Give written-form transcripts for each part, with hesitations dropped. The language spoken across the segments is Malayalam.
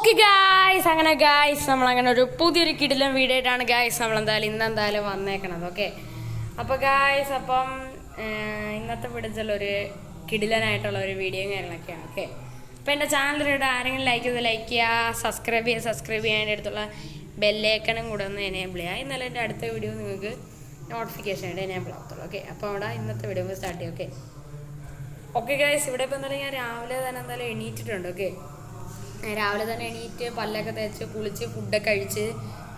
ഓക്കെ ഗായ്സ്, അങ്ങനെ ഗായ്സ് നമ്മളങ്ങനെ ഒരു പുതിയൊരു കിടിലൻ വീഡിയോ ആയിട്ടാണ് ഗായ്സ് നമ്മളെന്തായാലും ഇന്നെന്തായാലും വന്നേക്കണത്. ഓക്കെ, അപ്പോൾ ഗായ്സ് അപ്പം ഇന്നത്തെ വീഡിയോയിൽ ഒരു കിടിലനായിട്ടുള്ള ഒരു വീഡിയോയും കാര്യങ്ങളൊക്കെയാണ്. ഓക്കെ, അപ്പോൾ എൻ്റെ ചാനലിലൂടെ ആരെങ്കിലും ലൈക്ക് ചെയ്യുക, സബ്സ്ക്രൈബ് ചെയ്യാൻ എൻ്റെ അടുത്തുള്ള ബെല്ലേക്കനും കൂടെ ഒന്ന് എനേബിൾ ചെയ്യുക. ഇന്നലെ എൻ്റെ അടുത്ത വീഡിയോ നിങ്ങൾക്ക് നോട്ടിഫിക്കേഷൻ ആയിട്ട് എനേബിൾ ആകത്തുള്ളൂ. ഓക്കെ, അപ്പോൾ അവിടെ ഇന്നത്തെ വീഡിയോ സ്റ്റാർട്ട് ചെയ്യും. ഓക്കെ ഗായ്സ്, ഇവിടെ ഇപ്പോൾ എന്തായാലും ഞാൻ രാവിലെ തന്നെ എന്തായാലും എണീറ്റിട്ടുണ്ട്. ഓക്കെ, രാവിലെ തന്നെ എണീറ്റ് പല്ലൊക്കെ തേച്ച് കുളിച്ച് ഫുഡൊക്കെ കഴിച്ച്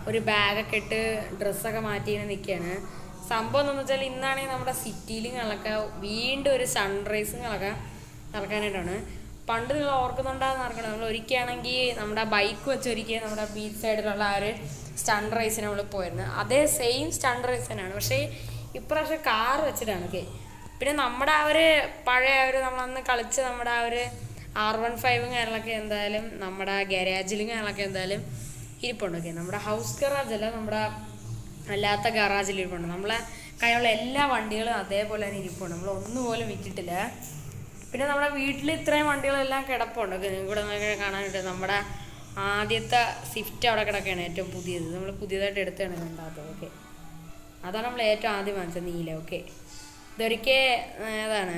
ഒരു ബാഗൊക്കെ ഇട്ട് ഡ്രസ്സൊക്കെ മാറ്റി ഇങ്ങനെ നിൽക്കുകയാണ്. സംഭവം എന്താണെന്ന് വെച്ചാൽ ഇന്നാണെങ്കിൽ നമ്മുടെ സിറ്റിയിലുകളൊക്കെ വീണ്ടും ഒരു സൺറൈസുകളൊക്കെ നടക്കാനായിട്ടാണ്. പണ്ട് നിങ്ങൾ ഓർക്കുന്നുണ്ടാകുന്ന നടക്കണം, നമ്മൾ ഒരിക്കലാണെങ്കിൽ നമ്മുടെ ബൈക്ക് വെച്ച് ഒരിക്കൽ നമ്മുടെ ബീച്ച് സൈഡിലുള്ള ആ ഒരു സ്റ്റണ്ട് റൈസിന് നമ്മൾ പോയിരുന്നു. അതേ സെയിം സ്റ്റണ്ട് റൈസ് തന്നെയാണ്, പക്ഷേ ഇപ്രാവശ്യം കാർ വെച്ചിട്ടാണ്. ഓക്കെ, പിന്നെ നമ്മുടെ ആ ഒരു പഴയ ആ ഒരു നമ്മളന്ന് കളിച്ച് നമ്മുടെ ആ ഒരു R15 കാര്യങ്ങളൊക്കെ എന്തായാലും നമ്മുടെ ഗരാജിലും കാര്യങ്ങളൊക്കെ എന്തായാലും ഇരിപ്പുണ്ട്. ഓക്കെ, നമ്മുടെ ഹൗസ് ഗറാജല്ല, നമ്മുടെ അല്ലാത്ത ഗറാജിൽ ഇരിപ്പുണ്ട്. നമ്മളെ കയ്യിലുള്ള എല്ലാ വണ്ടികളും അതേപോലെ തന്നെ ഇരിപ്പുണ്ട്, നമ്മൾ ഒന്നുപോലും വിറ്റിട്ടില്ല. പിന്നെ നമ്മുടെ വീട്ടിൽ ഇത്രയും വണ്ടികളെല്ലാം കിടപ്പുണ്ട്. ഓക്കെ, നിങ്ങൾക്ക് ഇവിടെ നോക്കി കാണാനായിട്ട് നമ്മുടെ ആദ്യത്തെ സ്വിഫ്റ്റ് അവിടെ കിടക്കുകയാണ്, ഏറ്റവും പുതിയത്. നമ്മൾ പുതിയതായിട്ട് എടുത്തതാണ് രണ്ടാമത്തത്. ഓക്കെ, അതാണ് നമ്മൾ ഏറ്റവും ആദ്യം വാങ്ങിച്ചത്, നീല. ഓക്കെ, ഇതൊരിക്കൽ ഏതാണ്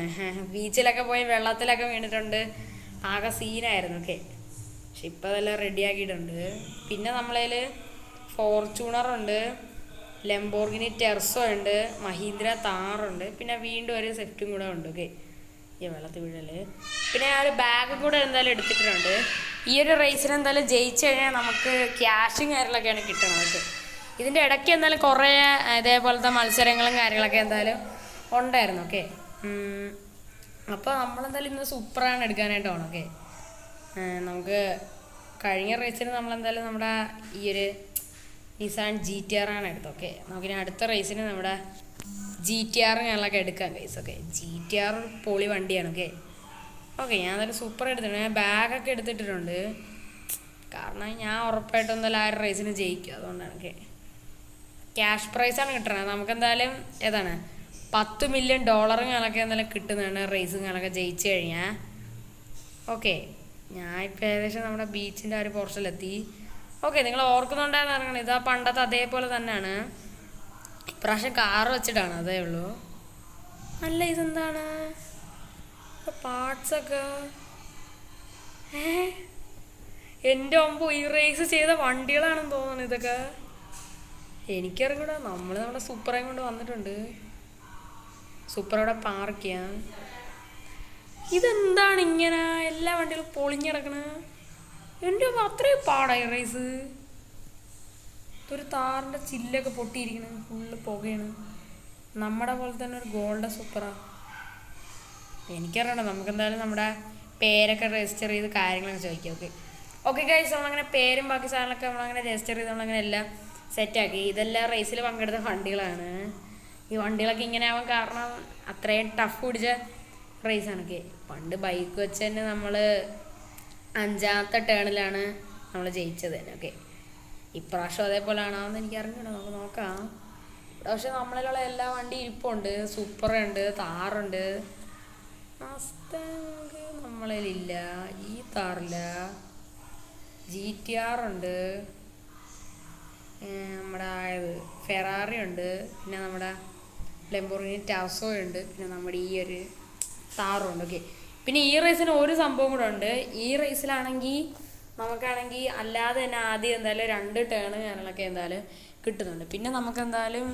ബീച്ചിലൊക്കെ പോയി വെള്ളത്തിലൊക്കെ വീണിട്ടുണ്ട്, ആകെ സീനായിരുന്നു. ഓക്കെ, പക്ഷെ ഇപ്പം അതെല്ലാം റെഡിയാക്കിയിട്ടുണ്ട്. പിന്നെ നമ്മളതിൽ ഫോർച്യൂണറുണ്ട്, ലംബോർഗിനി ടെർസോ ഉണ്ട്, മഹീന്ദ്ര താറുണ്ട്, പിന്നെ വീണ്ടും ഒരു സ്വിഫ്റ്റും കൂടെ ഉണ്ട്. ഓക്കെ, ഈ വെള്ളത്തിൽ വീഴല്. പിന്നെ ആ ഒരു ബാഗും കൂടെ എന്തായാലും എടുത്തിട്ടുണ്ട്. ഈ ഒരു റേസിന് എന്തായാലും ജയിച്ചു കഴിഞ്ഞാൽ നമുക്ക് ക്യാഷും കാര്യങ്ങളൊക്കെയാണ് കിട്ടണത്. ഓക്കെ, ഇതിൻ്റെ ഇടയ്ക്ക് എന്തായാലും കുറേ ഇതേപോലത്തെ മത്സരങ്ങളും കാര്യങ്ങളൊക്കെ എന്തായാലും ഉണ്ടായിരുന്നു. ഓക്കെ, അപ്പോൾ നമ്മളെന്തായാലും ഇന്ന് സൂപ്പറാണ് എടുക്കാനായിട്ട് പോകണം. ഓക്കെ, നമുക്ക് കഴിഞ്ഞ റേസിന് നമ്മളെന്തായാലും നമ്മുടെ ഈ ഒരു നിസാൻ GTR ആണ് എടുത്തത്. ഓക്കെ, നമുക്കിനി അടുത്ത റേസിന് നമ്മുടെ GTR ഞങ്ങളൊക്കെ എടുക്കാം ഗൈസ്. ഓക്കെ, GTR പൊളി വണ്ടിയാണ്. ഓക്കെ, ഞാൻ എന്തായാലും സൂപ്പർ എടുത്തിട്ടുണ്ട്. ഞാൻ ബാഗൊക്കെ എടുത്തിട്ടുണ്ട്, കാരണം ഞാൻ ഉറപ്പായിട്ടും എന്തായാലും ആ ഒരു റേസിന് ജയിക്കും, അതുകൊണ്ടാണ്. ഓക്കെ, ക്യാഷ് പ്രൈസാണ് കിട്ടണത് നമുക്കെന്തായാലും. ഏതാണ് $10 മില്യൺ ഞങ്ങളൊക്കെ എന്തായാലും കിട്ടുന്നതാണ് റേസ് ഞങ്ങളൊക്കെ ജയിച്ചു കഴിഞ്ഞാൽ. ഓക്കെ, ഞാൻ ഇപ്പോൾ ഏകദേശം നമ്മുടെ ബീച്ചിൻ്റെ ആ ഒരു പോർഷനിലെത്തി. ഓക്കെ, നിങ്ങൾ ഓർക്കുന്നുണ്ടായെന്ന് അറിയണം, ഇതാ പണ്ടത്തെ അതേപോലെ തന്നെയാണ്, ഇപ്രാവശ്യം കാറ് വെച്ചിട്ടാണ്, അതേ ഉള്ളൂ. അല്ല, ഇതെന്താണ് പാർട്സൊക്കെ? എൻ്റെ ഒമ്പോ ഈ റേസ് ചെയ്ത വണ്ടികളാണെന്ന് തോന്നുന്നു ഇതൊക്കെ. എനിക്കറിഞ്ഞൂടാ, നമ്മുടെ സൂപ്പറേയും കൊണ്ട് വന്നിട്ടുണ്ട്. സൂപ്പർ അവിടെ പാർക്ക് ചെയ്യാം. ഇതെന്താണ് ഇങ്ങനെ എല്ലാ വണ്ടികളും പൊളിഞ്ഞ് കിടക്കണ? എൻ്റെ അത്രയും പാടായി റേസ്. ഒരു താറിൻ്റെ ചില്ലൊക്കെ പൊട്ടിയിരിക്കണ്, ഫുള്ള് പുകയാണ്. നമ്മുടെ പോലെ തന്നെ ഒരു ഗോൾഡ് സൂപ്പറാണ്. എനിക്കറിയണം, നമുക്കെന്തായാലും നമ്മുടെ പേരൊക്കെ രജിസ്റ്റർ ചെയ്ത് കാര്യങ്ങളൊക്കെ ചോദിക്കാം. ഓക്കെ ഗൈസ്, നമ്മളങ്ങനെ പേരും ബാക്കി സാധനങ്ങളൊക്കെ നമ്മളങ്ങനെ രജിസ്റ്റർ ചെയ്ത് നമ്മളങ്ങനെ എല്ലാം സെറ്റാക്കി. ഇതെല്ലാം റേസിൽ പങ്കെടുത്ത വണ്ടികളാണ്. ഈ വണ്ടികളൊക്കെ ഇങ്ങനെ ആവാൻ കാരണം അത്രയും ടഫ് പിടിച്ച റേസാണ്. പണ്ട് ബൈക്ക് വെച്ച് തന്നെ നമ്മൾ 5ാമത്തെ ടേണിലാണ് നമ്മൾ ജയിച്ചത് തന്നെ. ഓക്കെ, ഇപ്രാവശ്യം അതേപോലെ ആണോന്ന് എനിക്ക് അറിഞ്ഞൂടാ, നമുക്ക് നോക്കാം. പക്ഷെ നമ്മളിലുള്ള എല്ലാ വണ്ടി ഇരിപ്പുണ്ട്, സൂപ്പറുണ്ട്, താറുണ്ട്. നമ്മളിലില്ല, ഈ താറില്ല. GTR ഉണ്ട്, നമ്മുടെ ഫെറാറി ഉണ്ട്, പിന്നെ നമ്മുടെ ലംബോർഗിനി ടാസോ ഉണ്ട്, പിന്നെ നമ്മുടെ ഈ ഒരു താറുണ്ട്. ഓക്കെ, പിന്നെ ഈ റേസിന് ഒരു സംഭവം കൂടെ ഉണ്ട്. ഈ റേസിലാണെങ്കിൽ നമുക്കാണെങ്കിൽ അല്ലാതെ തന്നെ ആദ്യം എന്തായാലും 2 ടേൺ കാര്യങ്ങളൊക്കെ എന്തായാലും കിട്ടുന്നുണ്ട്. പിന്നെ നമുക്ക് എന്തായാലും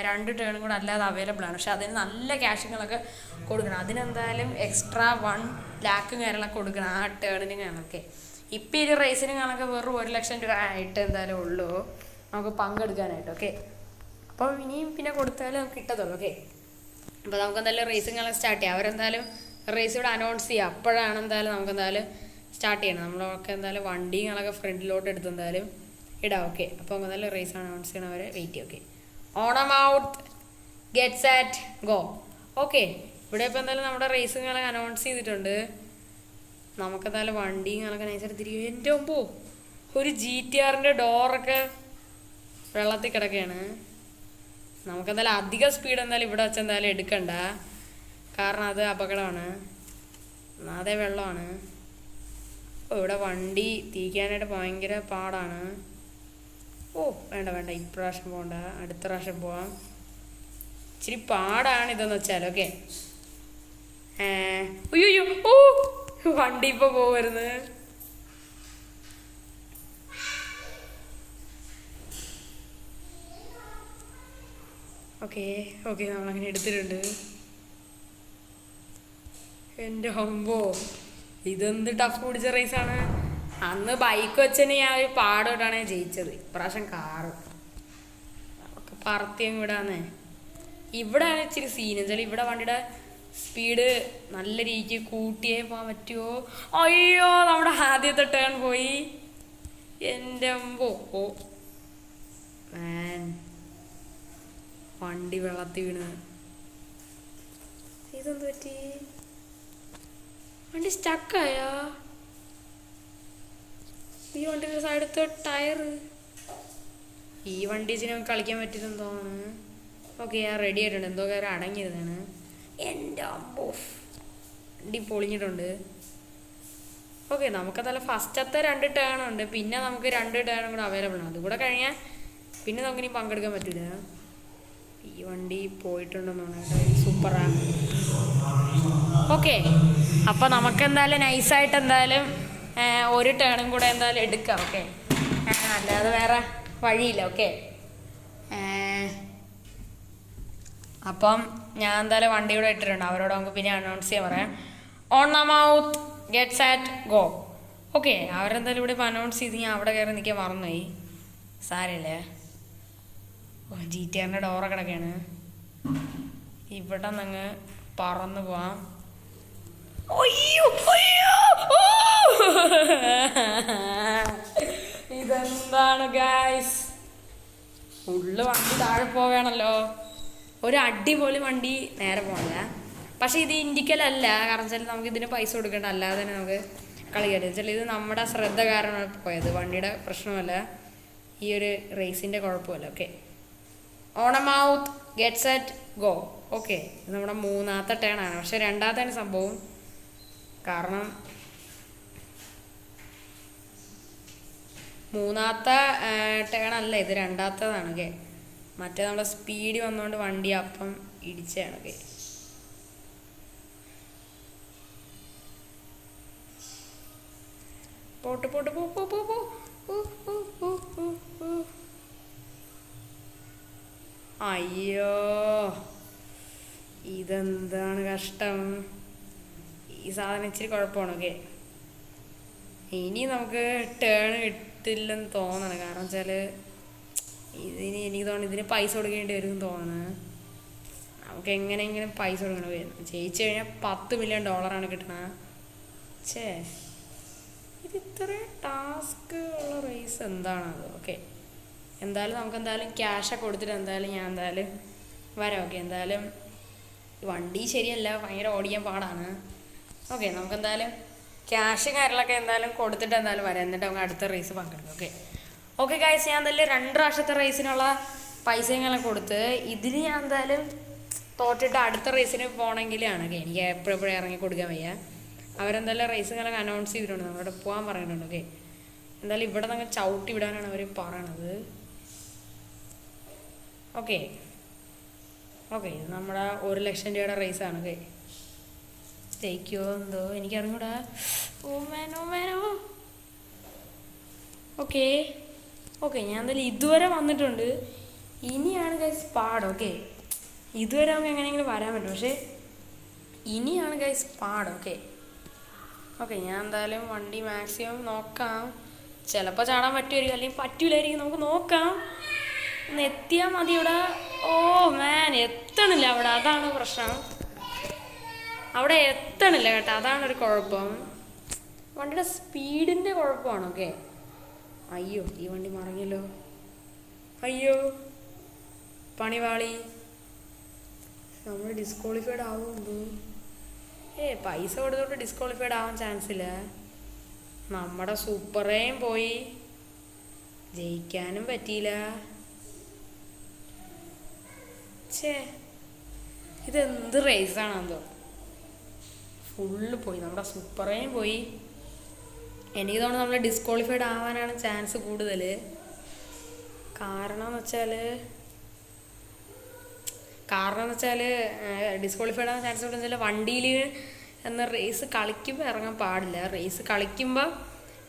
2 ടേണും കൂടെ അല്ലാതെ അവൈലബിൾ ആണ്, പക്ഷെ അതിന് നല്ല ക്യാഷുകളൊക്കെ കൊടുക്കണം. അതിനെന്തായാലും എക്സ്ട്രാ 1 ലാഖ് കാര്യങ്ങളൊക്കെ കൊടുക്കണം ആ ടേണിന് കാര്യങ്ങളൊക്കെ. ഇപ്പം ഈ റേസിന് കണക്ക് വെറും 1 ലക്ഷം രൂപ ആയിട്ട് എന്തായാലും ഉള്ളൂ നമുക്ക് പങ്കെടുക്കാനായിട്ട്. ഓക്കെ, അപ്പോൾ ഇനിയും പിന്നെ കൊടുത്താലും നമുക്ക് കിട്ടത്തുള്ളൂ. ഓക്കെ, അപ്പോൾ നമുക്ക് എന്തായാലും റേസിങ്ങളൊക്കെ സ്റ്റാർട്ട് ചെയ്യാം. അവരെന്തായാലും റേസ് ഇവിടെ അനൗൺസ് ചെയ്യുക, അപ്പോഴാണ് എന്തായാലും നമുക്ക് എന്തായാലും സ്റ്റാർട്ട് ചെയ്യണം. നമ്മളൊക്കെ എന്തായാലും വണ്ടികളൊക്കെ ഫ്രണ്ടിലോട്ട് എടുത്ത് എന്തായാലും ഇടാം. ഓക്കെ, അപ്പോൾ നമുക്ക് എന്തായാലും റേസ് അനൗൺസ് ചെയ്യണവരെ വെയിറ്റ് ചെയ്യും. Okay, Onam out, get set go. Okay, ഇവിടെ ഇപ്പോൾ എന്തായാലും നമ്മുടെ റേസുകളൊക്കെ അനൗൺസ് ചെയ്തിട്ടുണ്ട്. നമുക്കെന്തായാലും വണ്ടികളൊക്കെ നൈസായിട്ട് തിരികെ. എൻ്റെ മുമ്പോ ഒരു GTRൻ്റെ ഡോറൊക്കെ വെള്ളത്തിൽ കിടക്കുകയാണ്. നമുക്കെന്തായാലും അധിക സ്പീഡ് എന്തായാലും ഇവിടെ വെച്ച് എന്തായാലും എടുക്കണ്ട, കാരണം അത് അപകടമാണ്, അതേ വെള്ളമാണ്. ഇവിടെ വണ്ടി തിരിക്കാനായിട്ട് ഭയങ്കര പാടാണ്. ഓ വേണ്ട വേണ്ട, ഇപ്രാവശ്യം പോകണ്ട, അടുത്ത പ്രാവശ്യം പോവാം. ഇച്ചിരി പാടാണ് ഇതെന്ന് വെച്ചാൽ. ഓക്കെ. അയ്യോ, ഓ വണ്ടി ഇപ്പൊ പോവരുന്ന്. ഓക്കെ ഓക്കെ, നമ്മളങ്ങനെ എടുത്തിട്ടുണ്ട്. എൻ്റെ ഹമ്പോ, ഇതെന്ത് ടഫ് പിടിച്ച റേസാണ്. അന്ന് ബൈക്ക് വെച്ചന്നെ ഞാൻ ഒരു പാടോട്ടാണ് ജയിച്ചത്. ഇപ്രാവശ്യം കാറ് പറത്തിയും വിടാന്നേ. ഇവിടെയാണ് ഇച്ചിരി സീൻ വെച്ചാൽ ഇവിടെ വണ്ടിയുടെ സ്പീഡ് നല്ല രീതിക്ക് കൂട്ടിയേ പോകാൻ പറ്റുമോ. അയ്യോ, നമ്മുടെ ആദ്യത്തെ ടേൺ പോയി. എൻ്റെ അമ്പോ, ഓ മാൻ, വണ്ടി വെള്ളത്തിൽ വീണ്. ഇതെന്ത് പറ്റി? വണ്ടി സ്റ്റക്കായോ? ഈ വണ്ടിയുടെ സൈഡത്തെ ടയറ്. ഈ വണ്ടി വെച്ച് നമുക്ക് കളിക്കാൻ പറ്റില്ലെന്ന് തോന്നുന്നു. ഓക്കെ, ഞാൻ റെഡി ആയിട്ടുണ്ട്. എന്തോ കാര്യം അടങ്ങിയതാണ്. എൻ്റെ അമ്പോ, വണ്ടി പൊളിഞ്ഞിട്ടുണ്ട്. ഓക്കെ, നമുക്കതല്ല ഫസ്റ്റത്തെ 2 ടേൺ ഉണ്ട്. പിന്നെ നമുക്ക് 2 ടേണും കൂടെ അവൈലബിൾ ആണ്. അതുകൂടെ കഴിഞ്ഞാൽ പിന്നെ നമുക്കിനി പങ്കെടുക്കാൻ പറ്റില്ല. ഈ വണ്ടി പോയിട്ടുണ്ടെന്ന് തോന്നുന്നു. സൂപ്പറാണ്. ഓക്കെ, അപ്പോൾ നമുക്കെന്തായാലും നൈസായിട്ട് എന്തായാലും ഒരു ടേണും കൂടെ എന്തായാലും എടുക്കാം. ഓക്കെ, അല്ലാതെ വേറെ വഴിയില്ല. ഓക്കെ, അപ്പം ഞാൻ എന്തായാലും വണ്ടി കൂടെ ഇട്ടിട്ടുണ്ട്. അവരോട് നമുക്ക് പിന്നെ അനൗൺസ് ചെയ്യാൻ പറയാം. On the mouth, get set, go. Okay, അവരെന്തായാലും ഇവിടെ ഇപ്പോൾ അനൗൺസ് ചെയ്ത് ഞാൻ അവിടെ കയറി നിൽക്കാൻ മറന്നുപോയി. സാരമില്ലേ. GTR ഡോറ കിടക്കുകയാണ്. ഇവിടെ നിന്ന് പറന്ന് പോവാം. ഇതെന്താണ് ഗൈസ്, ഫുള്ള് വണ്ടി താഴെ പോവുകയാണല്ലോ. ഒരു അടിപൊളി വണ്ടി നേരെ പോകണില്ല. പക്ഷെ ഇത് ഇൻഡിക്കലല്ല, കാരണം വെച്ചാൽ നമുക്ക് ഇതിന് പൈസ കൊടുക്കേണ്ട, അല്ലാതെ തന്നെ നമുക്ക് കളിക്കരുത് വെച്ചാൽ ഇത് നമ്മുടെ ശ്രദ്ധ കാരണമാണ് പോയത്. വണ്ടിയുടെ പ്രശ്നമല്ല, ഈ ഒരു റേസിൻ്റെ കുഴപ്പമില്ല. Okay, on A mouth, get set, go. Okay, ഇത് നമ്മുടെ 3ാമത്തെ ടേണാണ്. പക്ഷെ 2ാമത്തെയാണ് സംഭവം. കാരണം 3ാമത്തെ ടേണല്ല ഇത്, 2ാമത്തേതാണ്. ഓക്കെ, മറ്റേ നമ്മുടെ സ്പീഡ് വന്നുകൊണ്ട് വണ്ടി അപ്പം ഇടിച്ചാണ്. ഓക്കെ, പോട്ട് പോട്ട് പോ പോ പോ പോ. അയ്യോ, ഇതെന്താണ് കഷ്ടം. ഈ സാധനം ഇച്ചിരി കുഴപ്പമാണ്. ഓക്കെ, ഇനി നമുക്ക് ടേൺ കിട്ടില്ലെന്ന് തോന്നണം. കാരണം വെച്ചാൽ എനിക്ക് തോന്നുന്നു ഇതിന് പൈസ കൊടുക്കേണ്ടി വരും തോന്നുന്നു. നമുക്ക് എങ്ങനെയെങ്കിലും പൈസ കൊടുക്കണം. ജയിച്ചു കഴിഞ്ഞാൽ $10 മില്യൺ കിട്ടണത്. ഛേ, ഇത് ഇത്രയും ടാസ്ക് ഉള്ള റേസ് എന്താണത്. ഓക്കെ, എന്തായാലും നമുക്ക് എന്തായാലും ക്യാഷൊക്കെ കൊടുത്തിട്ട് എന്തായാലും ഞാൻ എന്തായാലും വരാം. ഓക്കെ, എന്തായാലും വണ്ടി ശരിയല്ല, ഭയങ്കര ഓടിക്കാൻ പാടാണ്. ഓക്കെ, നമുക്ക് എന്തായാലും ക്യാഷും കാര്യങ്ങളൊക്കെ എന്തായാലും കൊടുത്തിട്ട് എന്തായാലും വരാം. എന്നിട്ട് നമുക്ക് അടുത്ത റേസ് പങ്കെടുക്കാം. ഓക്കെ ഓക്കെ ഗൈസ്, ഞാൻ എന്തായാലും 2 പ്രാവശ്യത്തെ റേസിനുള്ള പൈസയും കൊടുത്ത് ഇതിന് ഞാൻ എന്തായാലും തോറ്റിട്ട് അടുത്ത റേസിന് പോകണമെങ്കിലാണ്. ഓക്കെ, എനിക്ക് എപ്പോഴെപ്പോഴും ഇറങ്ങി കൊടുക്കാൻ വയ്യ. അവരെന്തായാലും റേസുകളൊക്കെ അനൗൺസ് ചെയ്തിട്ടുണ്ട്, നമ്മളോട് പോകാൻ പറഞ്ഞിട്ടുണ്ട്. ഓക്കെ, എന്തായാലും ഇവിടെ നിങ്ങൾ ചവിട്ടി വിടാനാണ് അവർ പറയണത്. ഓക്കെ ഓക്കെ, ഇത് നമ്മുടെ 1 ലക്ഷം രൂപയുടെ റേസാണ്. ഓക്കെ, ജയിക്കുമോ എന്തോ എനിക്കറിഞ്ഞൂടാ. ഓ മേനോ മേനോ. ഓക്കെ ഓക്കെ, ഞാൻ എന്തായാലും ഇതുവരെ വന്നിട്ടുണ്ട്. ഇനിയാണ് ഗൈസ് പാട്. ഓക്കെ, ഇതുവരെ നമുക്ക് എങ്ങനെയെങ്കിലും വരാൻ പറ്റും, പക്ഷേ ഇനിയാണ് ഗൈസ് പാട്. ഓക്കെ ഓക്കെ, ഞാൻ എന്തായാലും വണ്ടി മാക്സിമം നോക്കാം. ചിലപ്പോൾ ചാടാൻ പറ്റുമായിരിക്കും, അല്ലെങ്കിൽ പറ്റൂലായിരിക്കും. നമുക്ക് നോക്കാം. ഒന്ന് എത്തിയാൽ മതി ഇവിടെ. ഓ മാൻ, എത്തണില്ല അവിടെ, അതാണ് പ്രശ്നം. അവിടെ എത്തണില്ല കേട്ടോ, അതാണ് ഒരു കുഴപ്പം. വണ്ടിയുടെ സ്പീഡിൻ്റെ കുഴപ്പമാണ്. ഓക്കെ, അയ്യോ ഈ വണ്ടി മറിഞ്ഞല്ലോ. അയ്യോ പണിവാളി, നമ്മൾ ഡിസ്ക്വാളിഫൈഡ് ആവുമെന്തോ. പൈസ കൊടുത്തോട്ട് ഡിസ്ക്വാളിഫൈഡ് ആവാൻ ചാൻസ് ഇല്ല. നമ്മുടെ സൂപ്പറേയും പോയി, ജയിക്കാനും പറ്റിയില്ല. ഛേ, ഇതെന്ത് റേസാണെന്തോ, ഫുള്ള് പോയി. നമ്മുടെ സൂപ്പറേയും പോയി, എനിക്ക് തോന്നുന്നു നമ്മൾ ഡിസ്ക്വാളിഫൈഡ് ആവാനാണ് ചാൻസ് കൂടുതൽ. കാരണം എന്ന് വെച്ചാൽ ഡിസ്ക്വാളിഫൈഡ് ആവാൻ ചാൻസ് കൂടുതൽ വെച്ചാൽ വണ്ടിയിൽ എന്ന റേസ് കളിക്കുമ്പോൾ ഇറങ്ങാൻ പാടില്ല. റേസ് കളിക്കുമ്പോൾ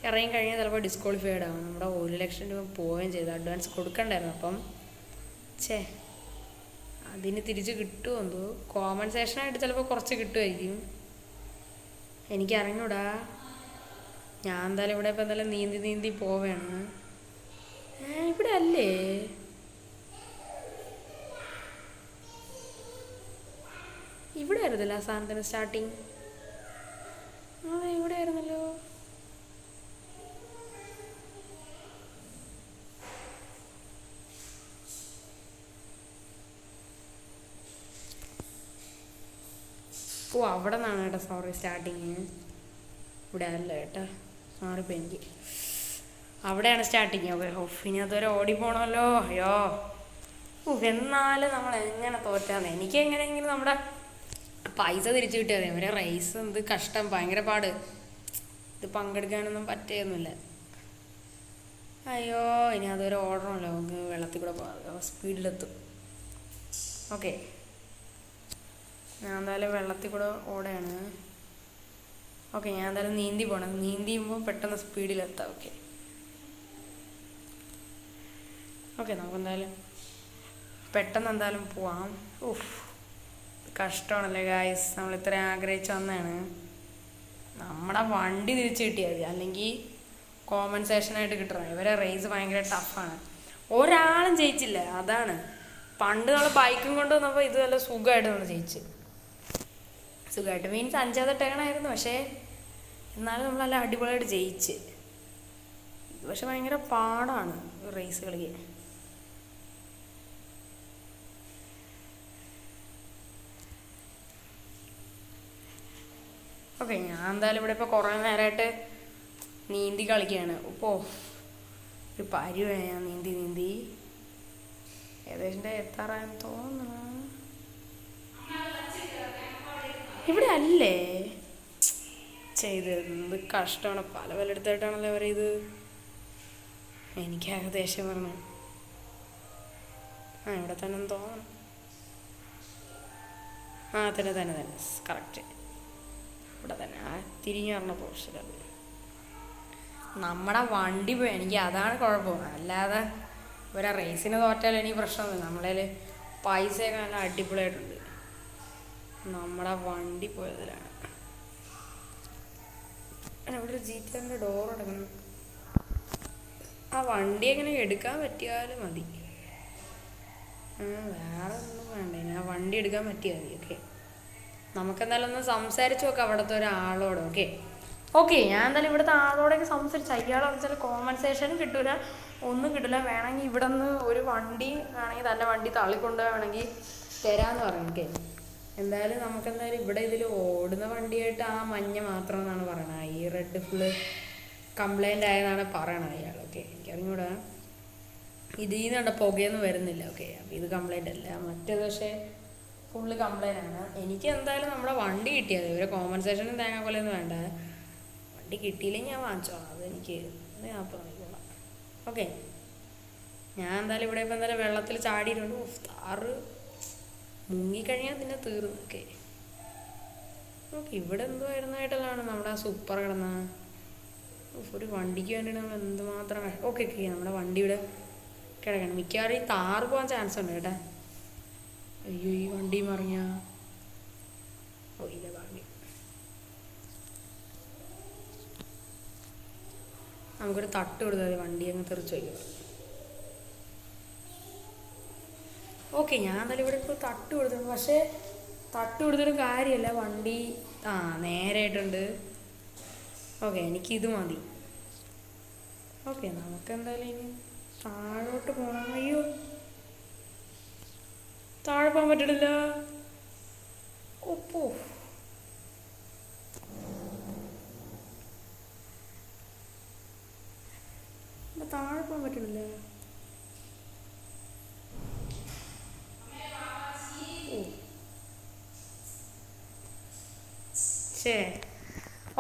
ഇറങ്ങി കഴിഞ്ഞാൽ ചിലപ്പോൾ ഡിസ്ക്വാളിഫൈഡ് ആവും. നമ്മുടെ 1,00,000 രൂപ പോവുകയും ചെയ്തു. അഡ്വാൻസ് കൊടുക്കണ്ടായിരുന്നു. അപ്പം അതിന് തിരിച്ച് കിട്ടുമോ എന്തോ. കോമ്പൻസേഷനായിട്ട് ചിലപ്പോൾ കുറച്ച് കിട്ടുമായിരിക്കും, എനിക്കറിഞ്ഞൂടാ. ഞാൻ എന്തായാലും ഇവിടെ ഇപ്പം എന്തായാലും നീന്തി പോവുകയാണ്. ഇവിടെ അല്ലേ? ഇവിടെ ആയിരുന്നല്ലോ ആ സാധനത്തിന് സ്റ്റാർട്ടിങ്. ഇവിടെ ആയിരുന്നല്ലോ. അവിടെ നിന്നാണ് കേട്ടോ, സോറി, സ്റ്റാർട്ടിങ്. ഇവിടെ അല്ല കേട്ടോ, മാറിപ്പോയി എനിക്ക്. അവിടെയാണ് സ്റ്റാർട്ടിങ്. ഇനി അതുവരെ ഓടിപ്പോണമല്ലോ. അയ്യോ, എന്നാലും നമ്മൾ എങ്ങനെ തോറ്റാന്ന്. എനിക്ക് എങ്ങനെയെങ്കിലും നമ്മുടെ പൈസ തിരിച്ചു കിട്ടിയാൽ അവരെ റേസ് എന്ത് കഷ്ടം, ഭയങ്കര പാട്. ഇത് പങ്കെടുക്കാനൊന്നും പറ്റുകയൊന്നുമില്ല. അയ്യോ, ഇനി അതൊരു ഓടണമല്ലോ, നമുക്ക് വെള്ളത്തിൽ കൂടെ പോകാം, സ്പീഡിലെത്തും. ഓക്കെ, ഞാൻ എന്തായാലും വെള്ളത്തിൽ കൂടെ ഓടുകയാണ്. ഓക്കെ, ഞാൻ എന്തായാലും നീന്തി പോകണം. നീന്തിയുമ്പോൾ പെട്ടെന്ന് സ്പീഡിലെത്താം. ഓക്കെ, നമുക്കെന്തായാലും പെട്ടെന്ന് എന്തായാലും പോവാം. കഷ്ടമാണല്ലേ ഗായ്സ്, നമ്മൾ ഇത്രയും ആഗ്രഹിച്ച് വന്നതാണ്. നമ്മുടെ വണ്ടി തിരിച്ച് കിട്ടിയാൽ മതി, അല്ലെങ്കിൽ കോമ്പൻസേഷനായിട്ട് കിട്ടണം. ഇവരെ റേസ് ഭയങ്കര ടഫാണ്. ഒരാളും ജയിച്ചില്ല, അതാണ്. പണ്ട് നമ്മൾ ബൈക്കും കൊണ്ട് വന്നപ്പോൾ ഇത് നല്ല സുഖമായിട്ട് നമ്മൾ ജയിച്ച്. സുഖമായിട്ട് മീൻസ് 5ാമത്തെ ടേണായിരുന്നു, പക്ഷേ എന്നാലും നമ്മൾ നല്ല അടിപൊളിയായിട്ട് ജയിച്ച്. ഇത് പക്ഷെ ഭയങ്കര പാടാണ് റേസ് കളിക്കാൻ. ഓക്കെ, ഞാൻ എന്തായാലും ഇവിടെ ഇപ്പോൾ കുറേ നേരമായിട്ട് നീന്തി കളിക്കുകയാണ്. ഒരു പരുവ ഞാൻ നീന്തി ഏകദേശം എത്താറായെന്ന് തോന്നുന്നു. ഇവിടെ അല്ലേ ചെയ്തിരുന്നത്? കഷ്ടമാണ്. പലയിടത്തായിട്ടാണല്ലോ അവരിത്. എനിക്ക് ഏകദേശം പറഞ്ഞു ഇവിടെ തന്നെ തോന്നണം. തന്നെ കറക്റ്റ് ഇവിടെ തന്നെ. തിരിഞ്ഞു പറഞ്ഞ പോർഷനത് നമ്മുടെ വണ്ടി പോയി. എനിക്ക് അതാണ് കുഴപ്പം. അല്ലാതെ ഇവരെ റേസിന് തോറ്റാലും എനിക്ക് പ്രശ്നമൊന്നുമില്ല. നമ്മളതിൽ പൈസയൊക്കെ നല്ല അടിപൊളിയായിട്ടുണ്ട്. നമ്മുടെ വണ്ടി പോയതിലാണ്. ഇവിടെ ഒരു ജീറ്റിൻ്റെ ഡോർ അടക്കണം. ആ വണ്ടി എങ്ങനെ എടുക്കാൻ പറ്റിയാലും മതി, വേറെ ഒന്നും വേണ്ട. ഇനി ആ വണ്ടി എടുക്കാൻ പറ്റിയാൽ മതി. നമുക്കെന്തായാലും ഒന്ന് സംസാരിച്ച് നോക്കാം അവിടുത്തെ ഒരാളോട്. ഓക്കെ, ഞാൻ എന്തായാലും ഇവിടുത്തെ ആളോടൊക്കെ സംസാരിച്ച്, അയാളെന്ന് വെച്ചാൽ കോമ്പൻസേഷനും കിട്ടില്ല, ഒന്നും കിട്ടില്ല. വേണമെങ്കിൽ ഇവിടെ നിന്ന് ഒരു വണ്ടി വേണമെങ്കിൽ തന്നെ വണ്ടി തള്ളിക്കൊണ്ടുപോകണമെങ്കിൽ തരാമെന്ന് പറഞ്ഞു. എന്തായാലും നമുക്കെന്തായാലും ഇവിടെ ഇതിൽ ഓടുന്ന വണ്ടിയായിട്ട് ആ മഞ്ഞ മാത്രം എന്നാണ് പറയണത്. ഈ റെഡ് ഫുള്ള് കംപ്ലൈൻ്റ് ആയതാണ് പറയണത് അയാൾ. എനിക്കറിഞ്ഞൂടാ, ഇതിൽ നിന്നുണ്ട് പുകയൊന്നും വരുന്നില്ല. അപ്പോൾ ഇത് കംപ്ലൈൻ്റ് അല്ല, മറ്റേത് പക്ഷേ ഫുള്ള് കംപ്ലൈൻ്റ് ആണ്. എനിക്ക് എന്തായാലും നമ്മുടെ വണ്ടി കിട്ടിയത്. ഇവരെ കോമ്പൻസേഷനും തേങ്ങ പോലെയൊന്നും വേണ്ട. വണ്ടി കിട്ടിയില്ലെങ്കിൽ ഞാൻ വാങ്ങിച്ചോളാം, അതെനിക്ക് ഞാൻ അപ്പോൾ നോക്കിക്കോളാം. ഞാൻ എന്തായാലും ഇവിടെ ഇപ്പോൾ എന്തായാലും വെള്ളത്തിൽ ചാടിയിട്ടുണ്ട്. താറ് മുങ്ങിക്കഴിഞ്ഞാൽ പിന്നെ തീർന്നു. ഇവിടെ എന്തോ ആയിരുന്നായിട്ടല്ലാണ് നമ്മുടെ ആ സൂപ്പർ കിടന്ന. ഒരു വണ്ടിക്ക് വേണ്ടിയിട്ട് നമ്മൾ എന്തുമാത്രം നമ്മുടെ വണ്ടി ഇവിടെ കിടക്കണം. മിക്കവാറും ഈ താറ് പോകാൻ ചാൻസ് ഉണ്ട് കേട്ടോ. അയ്യോ, ഈ വണ്ടി മറിഞ്ഞ ഇല്ല, ഭാഗ്യം. നമുക്കൊരു തട്ട് കൊടുത്താൽ മതി, വണ്ടി അങ്ങ് തെറിച്ച് വയ്ക്കും. ഞാൻ എന്തായാലും ഇവിടെ ഇപ്പോൾ തട്ട് കൊടുത്തിട്ടുണ്ട്. പക്ഷേ തട്ട് കൊടുത്തിട്ടും കാര്യമല്ല, വണ്ടി നേരായിട്ടുണ്ട്. എനിക്കിത് മതി. നമുക്കെന്തായാലും ഇനി താഴോട്ട് പോകണം. അയ്യോ, താഴെ പോകാൻ പറ്റില്ല. താഴെ പോകാൻ പറ്റില്ല.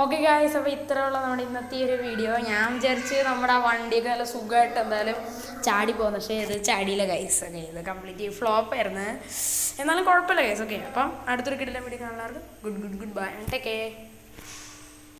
ഓക്കെ ഗായ്സ്, അപ്പോൾ ഇത്രയുള്ള നമ്മുടെ ഇന്നത്തെ ഈ ഒരു വീഡിയോ. ഞാൻ വിചാരിച്ച് നമ്മുടെ ആ വണ്ടിയൊക്കെ നല്ല സുഖമായിട്ട് എന്തായാലും ചാടി പോകുന്നു, പക്ഷേ ഇത് ചാടിയില്ല ഗൈസ്. ഓക്കെ, ഇത് കംപ്ലീറ്റ് ഫ്ലോപ്പ് ആയിരുന്നു. എന്നാലും കുഴപ്പമില്ല ഗൈസ്. ഓക്കെ, അപ്പം അടുത്തൊരു കിടിലൻ വീഡിയോ കാണാറുണ്ട്. Good bye, take care.